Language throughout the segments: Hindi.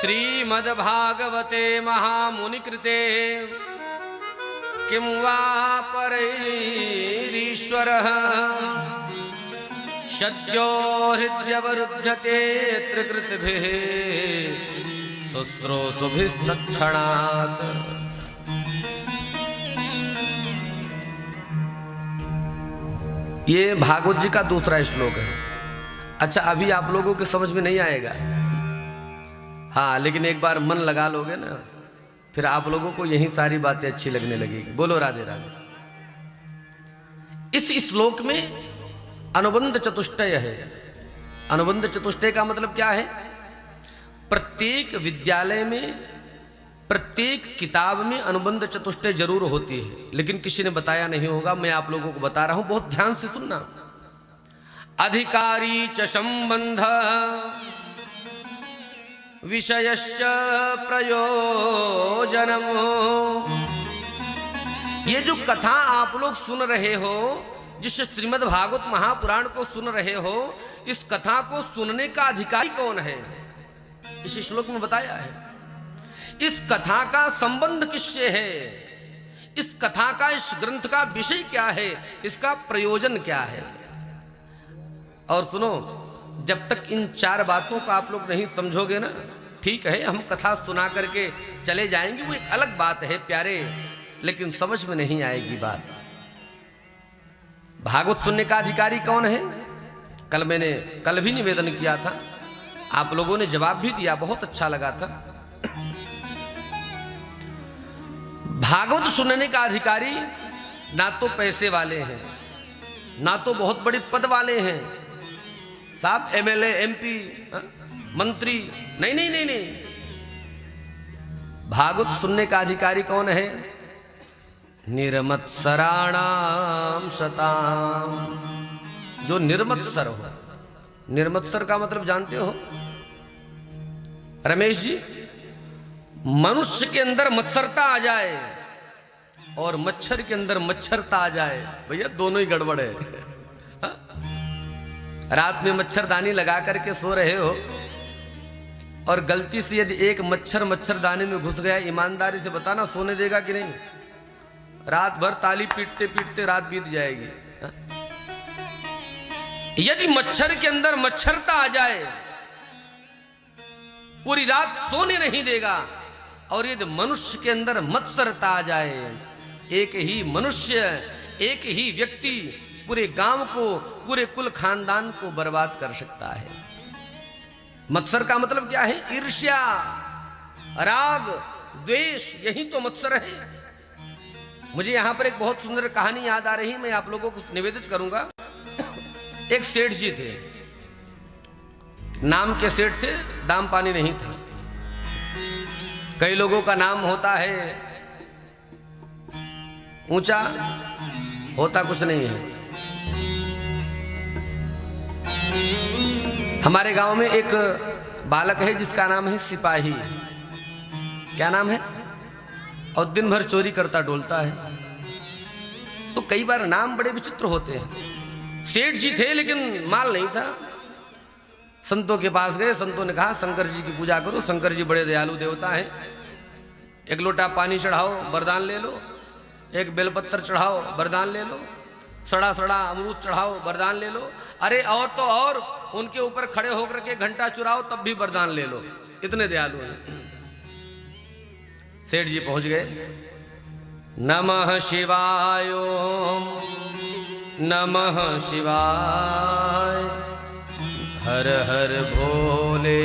श्रीमद्भागवते महामुनिकृते किं वा परैरीश्वरः सद्यो हृद्यवरुध्यते त्रिकृतिभिः शुश्रूषुभिस्तत्क्षणात्। ये भागवत जी का दूसरा श्लोक है। अच्छा, अभी आप लोगों के समझ में नहीं आएगा, हाँ, लेकिन एक बार मन लगा लोगे ना, फिर आप लोगों को यही सारी बातें अच्छी लगने लगेगी। बोलो राधे राधे। इस श्लोक में अनुबंध चतुष्टय है। अनुबंध चतुष्टय का मतलब क्या है? प्रत्येक विद्यालय में, प्रत्येक किताब में अनुबंध चतुष्टय जरूर होती है, लेकिन किसी ने बताया नहीं होगा, मैं आप लोगों को बता रहा हूं, बहुत ध्यान से सुनना। अधिकारी च संबंध विषयश्च प्रयोजनम। ये जो कथा आप लोग सुन रहे हो, जिस श्रीमद् भागवत महापुराण को सुन रहे हो, इस कथा को सुनने का अधिकारी कौन है, इस श्लोक में बताया है। इस कथा का संबंध किससे है, इस कथा का, इस ग्रंथ का विषय क्या है, इसका प्रयोजन क्या है। और सुनो, जब तक इन चार बातों को आप लोग नहीं समझोगे ना, ठीक है हम कथा सुना करके चले जाएंगे, वो एक अलग बात है प्यारे, लेकिन समझ में नहीं आएगी बात। भागवत सुनने का अधिकारी कौन है? मैंने कल भी निवेदन किया था, आप लोगों ने जवाब भी दिया, बहुत अच्छा लगा था। भागवत सुनने का अधिकारी ना तो पैसे वाले हैं, ना तो बहुत बड़े पद वाले हैं, साहब एमएलए, एमपी, मंत्री, नहीं नहीं नहीं नहीं। भागवत सुनने का अधिकारी कौन है? निर्मत्सराणाम शताम, जो निर्मत्सर हो। निर्मत्सर का मतलब जानते हो रमेश जी? मनुष्य के अंदर मत्सरता आ जाए और मच्छर के अंदर मच्छरता आ जाए, भैया दोनों ही गड़बड़ है। रात में मच्छरदानी लगा करके सो रहे हो और गलती से यदि एक मच्छर मच्छरदानी में घुस गया, ईमानदारी से बताना सोने देगा कि नहीं? रात भर ताली पीटते पीटते रात बीत जाएगी। यदि मच्छर के अंदर मच्छरता आ जाए, पूरी रात सोने नहीं देगा। और यदि मनुष्य के अंदर मत्सरता आ जाए, एक ही मनुष्य, एक ही व्यक्ति पूरे गांव को, पूरे कुल खानदान को बर्बाद कर सकता है। मत्सर का मतलब क्या है? ईर्ष्या, राग, द्वेष, यही तो मत्सर है। मुझे यहां पर एक बहुत सुंदर कहानी याद आ रही, मैं आप लोगों को निवेदित करूंगा। एक सेठ जी थे, नाम के सेठ थे, दाम पानी नहीं था। कई लोगों का नाम होता है ऊंचा, होता कुछ नहीं है। हमारे गांव में एक बालक है जिसका नाम है सिपाही। क्या नाम है? और दिन भर चोरी करता डोलता है। तो कई बार नाम बड़े विचित्र होते हैं। सेठ जी थे लेकिन माल नहीं था। संतों के पास गए, संतों ने कहा शंकर जी की पूजा करो, शंकर जी बड़े दयालु देवता है, एक लोटा पानी चढ़ाओ वरदान ले लो, एक बेलपत्तर चढ़ाओ वरदान ले लो, सड़ा सड़ा अमरूद चढ़ाओ वरदान ले लो, अरे और तो और उनके ऊपर खड़े होकर के घंटा चुराओ तब भी वरदान ले लो, इतने दयालु हैं। सेठ जी पहुंच गए। नमः शिवाय, नमः शिवाय, हर हर भोले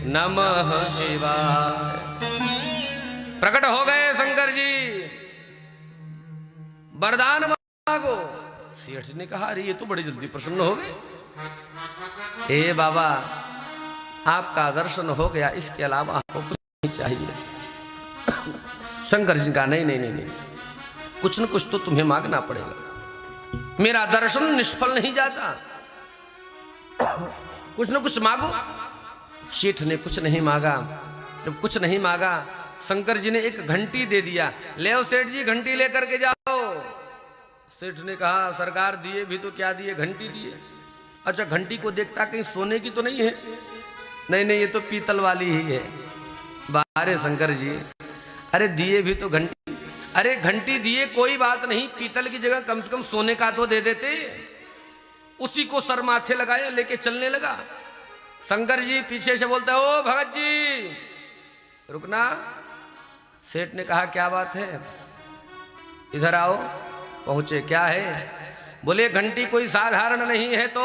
नमः शिवाय। प्रकट हो गए शंकर जी, वरदान मांगो। सेठ ने कहा अरे ये तो बड़ी जल्दी प्रसन्न हो गए। हे बाबा, आपका दर्शन हो गया, इसके अलावा आपको कुछ नहीं चाहिए। शंकर जी का नहीं नहीं नहीं नहीं, कुछ न कुछ तो तुम्हें मांगना पड़ेगा, मेरा दर्शन निष्फल नहीं जाता, कुछ न कुछ मांगो। सेठ ने कुछ नहीं मांगा। जब कुछ नहीं मांगा, शंकर जी ने एक घंटी दे दिया। ले आओ सेठ जी, घंटी लेकर के जाओ। सेठ ने कहा सरकार दिए भी तो क्या दिए, घंटी दिए। अच्छा घंटी को देखता कहीं सोने की तो नहीं है? नहीं नहीं, ये तो पीतल वाली ही है। बारे शंकर जी, अरे दिए भी तो घंटी, अरे घंटी दिए कोई बात नहीं, पीतल की जगह कम से कम सोने का तो दे देते। उसी को सर माथे लगाया, लेके चलने लगा। शंकर जी पीछे से बोलते, ओ भगत जी रुकना। सेठ ने कहा क्या बात है, इधर आओ। पहुंचे, क्या है? बोले घंटी कोई साधारण नहीं है। तो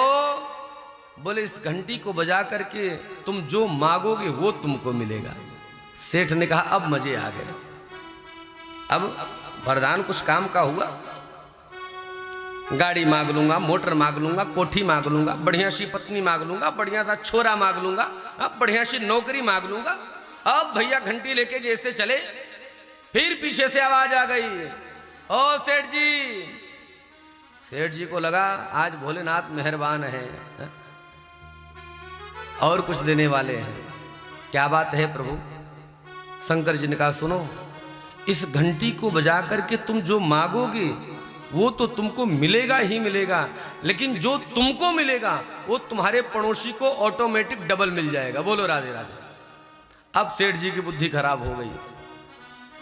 बोले इस घंटी को बजा करके तुम जो मांगोगे वो तुमको मिलेगा। सेठ ने कहा अब मजे आ गए, अब वरदान कुछ काम का हुआ। गाड़ी मांग लूंगा, मोटर मांग लूंगा, कोठी मांग लूंगा, बढ़िया सी पत्नी मांग लूंगा, बढ़िया सा छोरा मांग लूंगा, अब बढ़िया सी नौकरी मांग लूंगा। अब भैया घंटी लेके जैसे चले, फिर पीछे से आवाज आ गई, ओ सेठ जी। सेठ जी को लगा आज भोलेनाथ मेहरबान है और कुछ देने वाले हैं। क्या बात है प्रभु? शंकर जी ने कहा सुनो, इस घंटी को बजा करके तुम जो मांगोगे वो तो तुमको मिलेगा ही मिलेगा, लेकिन जो तुमको मिलेगा वो तुम्हारे पड़ोसी को ऑटोमेटिक डबल मिल जाएगा। बोलो राधे राधे। अब सेठ जी की बुद्धि खराब हो गई,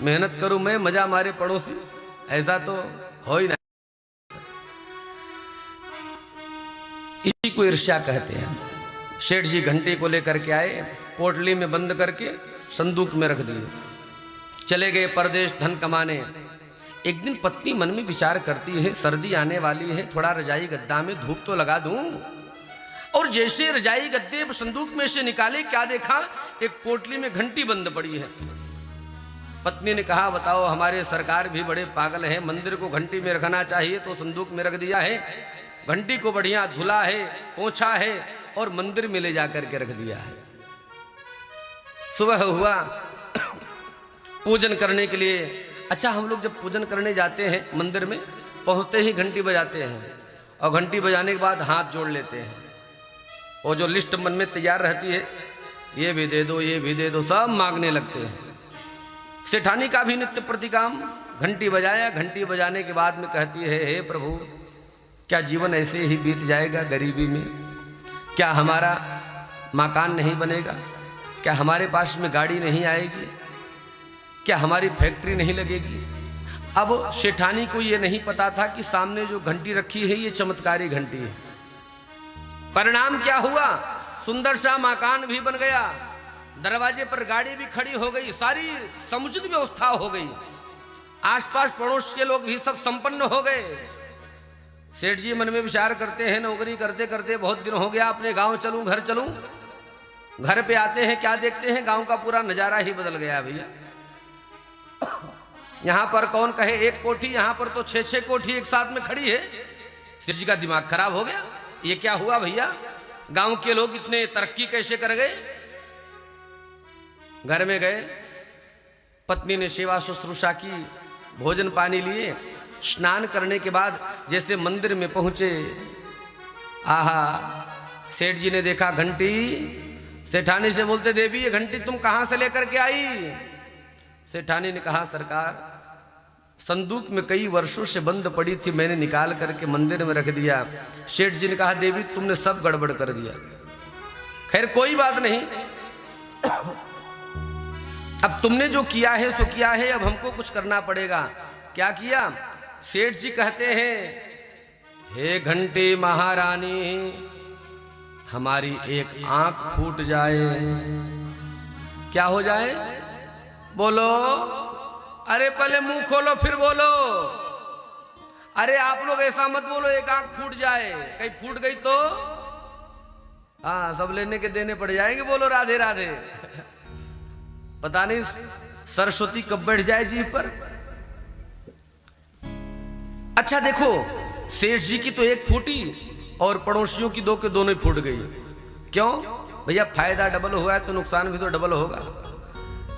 मेहनत करूं मैं, मजा मारे पड़ोसी, ऐसा तो हो ही नहीं। इसी को ईर्ष्या कहते हैं। सेठ जी घंटे को लेकर के आए, पोटली में बंद करके संदूक में रख दिए, चले गए परदेश धन कमाने। एक दिन पत्नी मन में विचार करती है, सर्दी आने वाली है, थोड़ा रजाई गद्दा में धूप तो लगा दूं। और जैसे रजाई गद्दे संदूक में से निकाले, क्या देखा, एक पोटली में घंटी बंद पड़ी है। पत्नी ने कहा बताओ, हमारे सरकार भी बड़े पागल हैं, मंदिर को घंटी में रखना चाहिए तो संदूक में रख दिया है, घंटी को बढ़िया धुला है, पोंछा है और मंदिर में ले जाकर के रख दिया है। सुबह हुआ पूजन करने के लिए। अच्छा, हम लोग जब पूजन करने जाते हैं मंदिर में, पहुंचते ही घंटी बजाते हैं और घंटी बजाने के बाद हाथ जोड़ लेते हैं। और जो लिस्ट मन में तैयार रहती है, ये भी दे दो, ये भी दे दो, सब मांगने लगते हैं। सेठानी का भी नित्य प्रतिकाम, घंटी बजाया। घंटी बजाने के बाद में कहती है, हे प्रभु क्या जीवन ऐसे ही बीत जाएगा गरीबी में? क्या हमारा मकान नहीं बनेगा? क्या हमारे पास में गाड़ी नहीं आएगी? क्या हमारी फैक्ट्री नहीं लगेगी? अब सेठानी को ये नहीं पता था कि सामने जो घंटी रखी है ये चमत्कारी घंटी है। परिणाम क्या हुआ? सुंदर सा मकान भी बन गया, दरवाजे पर गाड़ी भी खड़ी हो गई, सारी समुचित व्यवस्था हो गई, आसपास पड़ोस के लोग भी सब संपन्न हो गए। सेठ जी मन में विचार करते हैं, नौकरी करते करते बहुत दिन हो गया, अपने गांव चलूं, घर चलूं। घर पे आते हैं, क्या देखते हैं, गांव का पूरा नजारा ही बदल गया भैया। यहां पर कौन कहे एक कोठी, यहां पर तो 6-6 कोठी एक साथ में खड़ी है। सेठ जी का दिमाग खराब हो गया, ये क्या हुआ भैया? गांव के लोग इतने तरक्की कैसे कर गए? घर में गए, पत्नी ने सेवा शुश्रूषा की, भोजन पानी लिए, स्नान करने के बाद जैसे मंदिर में पहुंचे, आहा, सेठ जी ने देखा घंटी। सेठानी से बोलते, देवी ये घंटी तुम कहां से लेकर के आई? सेठानी ने कहा, सरकार संदूक में कई वर्षों से बंद पड़ी थी, मैंने निकाल करके मंदिर में रख दिया। सेठ जी ने कहा, देवी तुमने सब गड़बड़ कर दिया। खैर कोई बात नहीं, अब तुमने जो किया है सो किया है, अब हमको कुछ करना पड़ेगा। क्या किया? सेठ जी कहते हैं, हे घंटी महारानी, हमारी एक आंख फूट जाए। क्या हो जाए? बोलो। अरे पहले मुंह खोलो फिर बोलो। अरे आप लोग ऐसा मत बोलो एक आंख फूट जाए, कहीं फूट गई तो हाँ सब लेने के देने पड़ जाएंगे। बोलो राधे राधे। पता नहीं सरस्वती कब बैठ जाए जी पर। अच्छा देखो, सेठ जी की तो एक फूटी और पड़ोसियों की दो के दोनों ही फूट गई। क्यों भैया? फायदा डबल हुआ है तो नुकसान भी तो डबल होगा।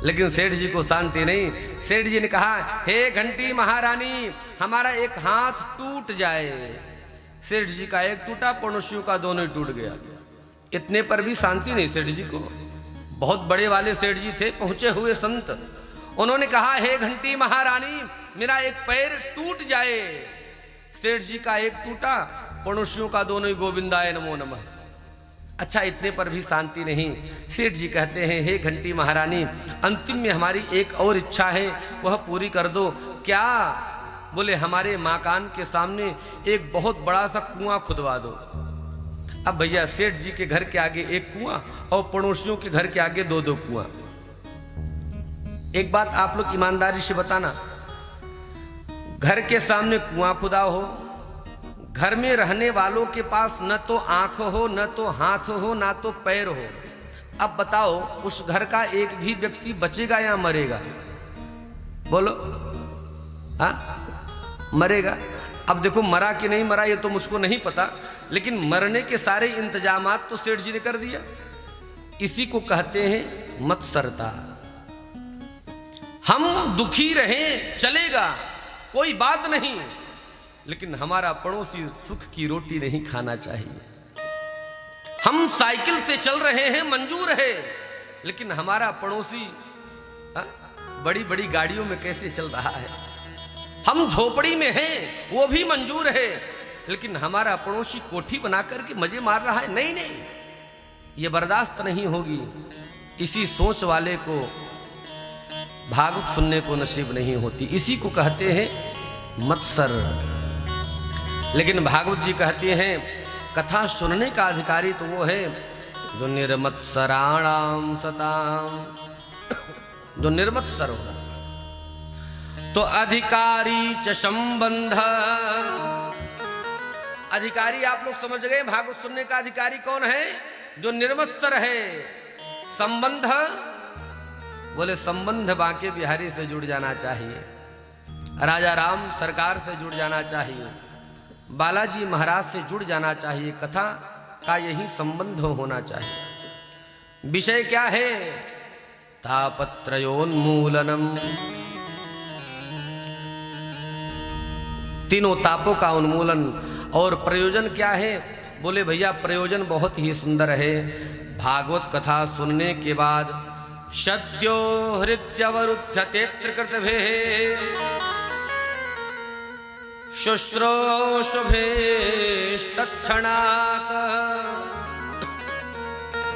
लेकिन सेठ जी को शांति नहीं। सेठ जी ने कहा, हे घंटी महारानी, हमारा एक हाथ टूट जाए। सेठ जी का एक टूटा, पड़ोसियों का दोनों ही टूट गया। इतने पर भी शांति नहीं सेठ जी को। बहुत बड़े वाले सेठ जी थे, पहुंचे हुए संत। उन्होंने कहा, हे घंटी महारानी, मेरा एक पैर टूट जाए। सेठ जी का एक टूटा, पड़ोसियों का दोनों ही गोविंदाय नमो नमः। अच्छा, इतने पर भी शांति नहीं। सेठ जी कहते हैं, हे घंटी महारानी, अंतिम में हमारी एक और इच्छा है, वह पूरी कर दो। क्या? बोले हमारे मकान के सामने एक बहुत बड़ा सा कुआं खुदवा दो। अब भैया सेठ जी के घर के आगे एक कुआं और पड़ोसियों के घर के आगे दो दो कुआं। एक बात आप लोग ईमानदारी से बताना, घर के सामने कुआं खुदा हो, घर में रहने वालों के पास न तो आंख हो, न तो हाथ हो, ना तो पैर हो। अब बताओ उस घर का एक भी व्यक्ति बचेगा या मरेगा? बोलो। हाँ, मरेगा। अब देखो मरा कि नहीं मरा ये तो मुझको नहीं पता, लेकिन मरने के सारे इंतजामात तो सेठ जी ने कर दिया। इसी को कहते हैं मत्सरता। हम दुखी रहें चलेगा, कोई बात नहीं, लेकिन हमारा पड़ोसी सुख की रोटी नहीं खाना चाहिए। हम साइकिल से चल रहे हैं मंजूर है, लेकिन हमारा पड़ोसी बड़ी बड़ी गाड़ियों में कैसे चल रहा है। हम झोपड़ी में हैं वो भी मंजूर है, लेकिन हमारा पड़ोसी कोठी बना करके मजे मार रहा है। नहीं नहीं, ये बर्दाश्त नहीं होगी। इसी सोच वाले को भागवत सुनने को नसीब नहीं होती। इसी को कहते हैं मत्सर। लेकिन भागवत जी कहते हैं कथा सुनने का अधिकारी तो वो है जो निर्मत्सराणाम सताम, जो निर्मत्सर होगा। तो अधिकारी च संबंध, अधिकारी आप लोग समझ गए भागवत सुनने का अधिकारी कौन है? जो निर्मत्सर है। संबंध, बोले संबंध बांके बिहारी से जुड़ जाना चाहिए, राजा राम सरकार से जुड़ जाना चाहिए, बालाजी महाराज से जुड़ जाना चाहिए। कथा का यही संबंध होना चाहिए। विषय क्या है? तापत्रयोन्मूलनम, तीनों तापों का उन्मूलन। और प्रयोजन क्या है? बोले भैया प्रयोजन बहुत ही सुंदर है। भागवत कथा सुनने के बाद सद्यो हृद्यवरुध्यते त्रिकृतभे शुश्रूषुभेस्तत्क्षणात्।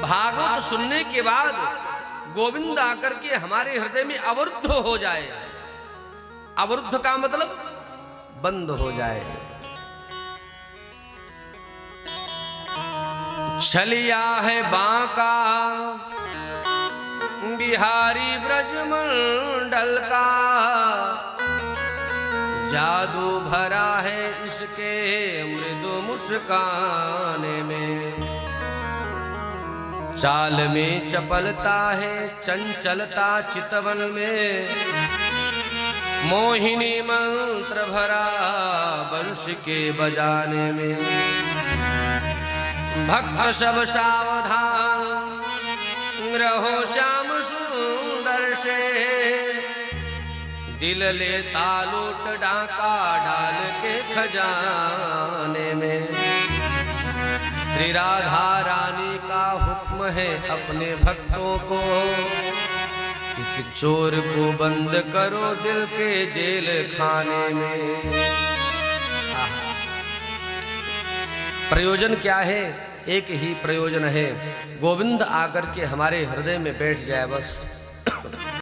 भागवत सुनने के बाद गोविंद आकर के हमारे हृदय में अवरुद्ध हो जाए। अवरुद्ध का मतलब बंद हो जाए। छलिया है बांका बिहारी ब्रजमंडल का, जादू भरा है इसके मृदु मुस्कान में। चाल में चपलता है चंचलता चितवन में, मोहिनी मंत्र भरा वंश के बजाने में। भक्त सब सावधान रहो श्याम सुंदर से, दिल लेता लूट डाका डाल के खजाने में। श्री राधा रानी का हुक्म है अपने भक्तों को, इस चोर को बंद करो दिल के जेल खाने में। प्रयोजन क्या है? एक ही प्रयोजन है, गोविंद आकर के हमारे हृदय में बैठ जाए बस।